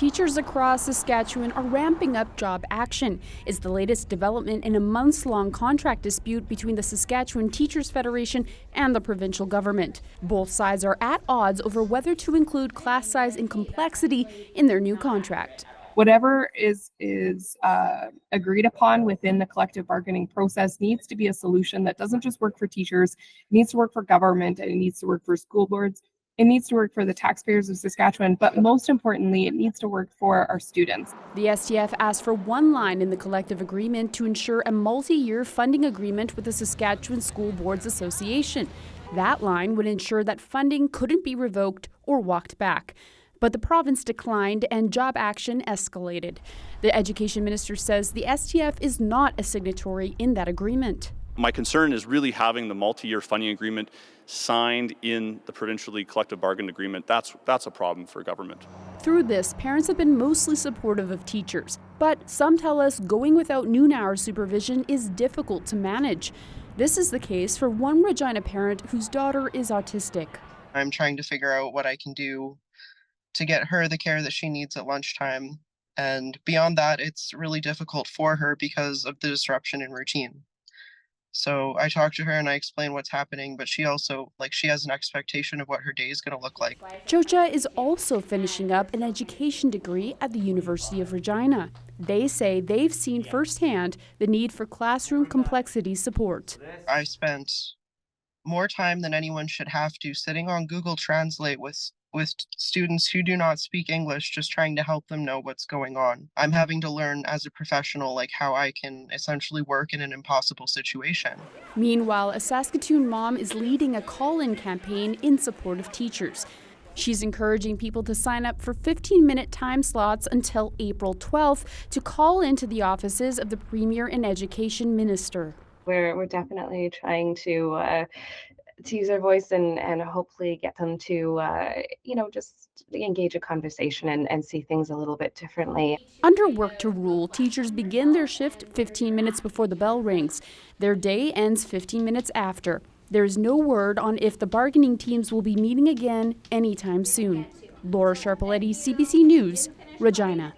Teachers across Saskatchewan are ramping up job action. It's the latest development in a months-long contract dispute between the Saskatchewan Teachers Federation and the provincial government. Both sides are at odds over whether to include class size and complexity in their new contract. Whatever is agreed upon within the collective bargaining process needs to be a solution that doesn't just work for teachers, it needs to work for government, and it needs to work for school boards. It needs to work for the taxpayers of Saskatchewan, but most importantly, it needs to work for our students. The STF asked for one line in the collective agreement to ensure a multi-year funding agreement with the Saskatchewan School Boards Association. That line would ensure that funding couldn't be revoked or walked back. But the province declined and job action escalated. The education minister says the STF is not a signatory in that agreement. My concern is really having the multi-year funding agreement signed in the provincially collective bargain agreement. That's a problem for government. Through this, parents have been mostly supportive of teachers, but some tell us going without noon hour supervision is difficult to manage. This is the case for one Regina parent whose daughter is autistic. I'm trying to figure out what I can do to get her the care that she needs at lunchtime. And beyond that, it's really difficult for her because of the disruption in routine. So I talk to her and I explain what's happening, but she also, she has an expectation of what her day is going to look like. Chocha is also finishing up an education degree at the University of Regina. They say they've seen firsthand the need for classroom complexity support. I spent more time than anyone should have to sitting on Google Translate with students who do not speak English, just trying to help them know what's going on. I'm having to learn as a professional, how I can essentially work in an impossible situation. Meanwhile, a Saskatoon mom is leading a call-in campaign in support of teachers. She's encouraging people to sign up for 15-minute time slots until April 12th to call into the offices of the Premier and Education Minister. We're definitely trying to use our voice and hopefully get them to, just engage a conversation and see things a little bit differently. Under Work to Rule, teachers begin their shift 15 minutes before the bell rings. Their day ends 15 minutes after. There is no word on if the bargaining teams will be meeting again anytime soon. Laura Sharpaletti, CBC News, Regina.